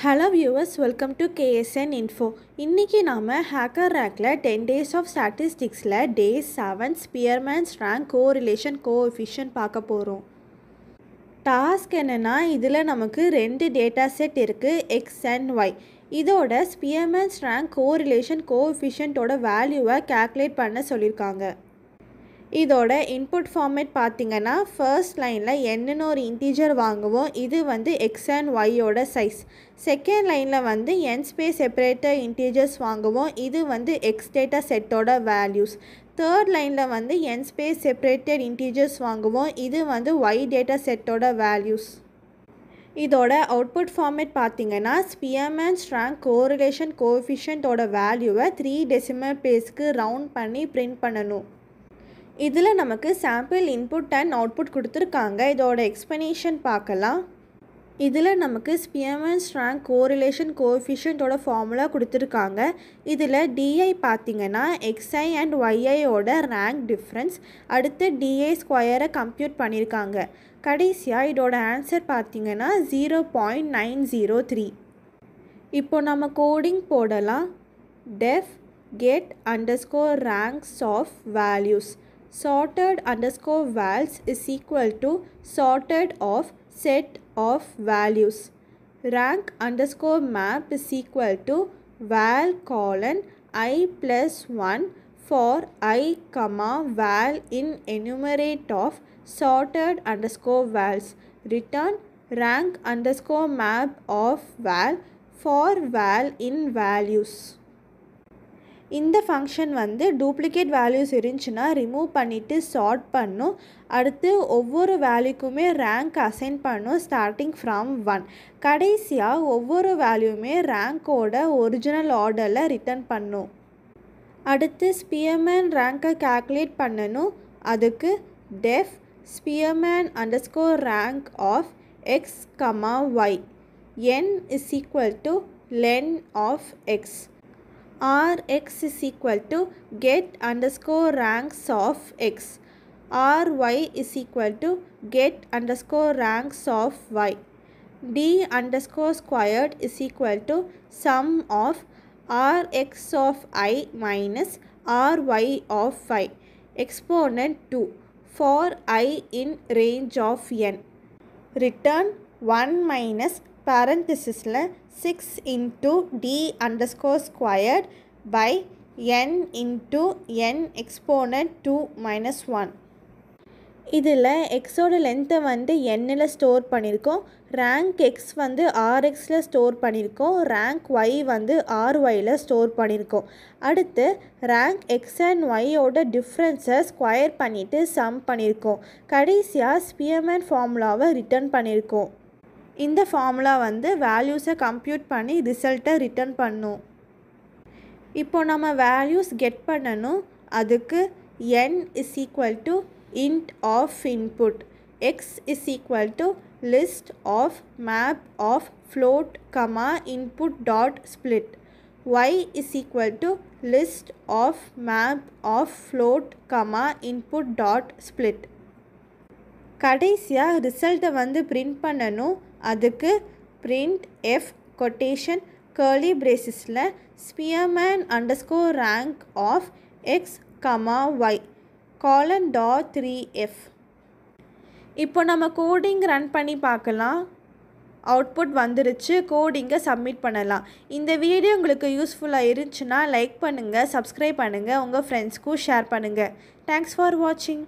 Hello viewers, welcome to KSN Info. இன்னைக்கு நாம Hacker Rankல 10 days of statisticsல day 7 Spearman's rank correlation coefficient பார்க்க போறோம். Task என்னன்னா இதில் நமக்கு ரெண்டு டேட்டா செட் இருக்குது X and Y. இதோட Spearman's rank correlation coefficientோட வேல்யூவை calculate பண்ண சொல்லியிருக்காங்க. இதோட இன்புட் ஃபார்மேட் பார்த்தீங்கன்னா ஃபர்ஸ்ட் லைனில் என்னன்னு ஒரு இன்டீஜர் வாங்குவோம். இது வந்து எக்ஸ் அண்ட் ஒய்யோட சைஸ். செகண்ட் லைனில் வந்து n ஸ்பேஸ் செப்பரேட்டர் இன்டீஜர்ஸ் வாங்குவோம். இது வந்து எக்ஸ் டேட்டா செட்டோட வேல்யூஸ். தேர்ட் லைனில் வந்து n ஸ்பேஸ் செப்பரேட்டட் இன்டீஜர்ஸ் வாங்குவோம். இது வந்து ஒய் டேட்டா செட்டோட வேல்யூஸ். இதோட அவுட்புட் ஃபார்மேட் பார்த்தீங்கன்னா ஸ்பியர்மேன்ஸ் ரேங்க் கோரிலேஷன் கோஎஃபிஷியன்ட்டோட வேல்யூவை 3 டெசிமல் பிளேஸ்க்கு ரவுண்ட் பண்ணி பிரிண்ட் பண்ணணும். இதில் நமக்கு சாம்பிள் இன்புட் அண்ட் அவுட்புட் கொடுத்துருக்காங்க. இதோட எக்ஸ்ப்ளனேஷன் பார்க்கலாம். இதில் நமக்கு ஸ்பியர்மேன்ஸ் ரேங்க் கோரிலேஷன் கோஎஃபிஷியன்ட்டோட ஃபார்முலா கொடுத்துருக்காங்க. இதில் டிஐ பார்த்தீங்கன்னா எக்ஸ்ஐ அண்ட் ஒய்ஐயோட ரேங்க் டிஃப்ரென்ஸ், அடுத்து டிஐ ஸ்கொயரை கம்ப்யூட் பண்ணியிருக்காங்க. கடைசியாக இதோட ஆன்சர் பார்த்தீங்கன்னா 0.903. இப்போ நம்ம கோடிங் போடலாம். def get underscore ranks of values sorted underscore vals is equal to sorted of set of values. Rank underscore map is equal to val colon I plus 1 for I comma val in enumerate of sorted underscore vals. Return rank underscore map of val for val in values. இந்த function வந்து duplicate values இருந்துச்சுன்னா remove பண்ணிவிட்டு chart பண்ணும். அடுத்து ஒவ்வொரு வேல்யூக்குமே rank assign பண்ணும் starting from 1. கடைசியாக ஒவ்வொரு வேல்யூமே ரேங்க்கோட ஒரிஜினல் ஆர்டரில் ரிட்டர்ன் பண்ணும். அடுத்து ஸ்பியர்மேன் ரேங்கை கால்குலேட் பண்ணணும். அதுக்கு def Spearman underscore rank of X comma y n is equal to len of x. Rx is equal to get underscore ranks of x. Ry is equal to get underscore ranks of y. D underscore squared is equal to sum of Rx of I minus Ry of y. Exponent 2 for I in range of n. Return 1 minus parenthesisல 6 into d underscore squared by n into n exponent 2 minus 1. இதில் எக்ஸோட லென்த்தை வந்து nல store பண்ணியிருக்கோம். Rank X வந்து ஆர்எக்ஸில் store பண்ணியிருக்கோம். Rank Y வந்து ஆர்ஒயில் store பண்ணியிருக்கோம். அடுத்து ரேங்க் எக்ஸ் அண்ட் ஒய்யோட டிஃப்ரென்ஸை ஸ்கொயர் பண்ணிவிட்டு சம் பண்ணியிருக்கோம். கடைசியாக ஸ்பியர்மேன் ஃபார்முலாவை ரிட்டர்ன் பண்ணியிருக்கோம். இந்த ஃபார்முலா வந்து வேல்யூஸை கம்ப்யூட் பண்ணி ரிசல்ட்டை ரிட்டர்ன் பண்ணும். இப்போ நம்ம வேல்யூஸ் கெட் பண்ணணும். அதுக்கு n is equal to int of input, x is equal to list of map of float comma input dot split, y is equal to list of map of float comma input dot split. கடைசியாக ரிசல்ட்டை வந்து print பண்ணணும். அதுக்கு print f quotation curly bracesல Spearman underscore rank of X comma Y colon dot 3f. இப்போ நம்ம coding run பண்ணி பார்க்கலாம். அவுட்புட் வந்துருச்சு. கோடிங்கை சப்மிட் பண்ணலாம். இந்த வீடியோ உங்களுக்கு யூஸ்ஃபுல்லாக இருந்துச்சுன்னா லைக் பண்ணுங்கள், சப்ஸ்கிரைப் பண்ணுங்கள், உங்கள் ஃப்ரெண்ட்ஸ்க்கும் ஷேர் பண்ணுங்கள். தேங்க்ஸ் ஃபார் வாட்சிங்.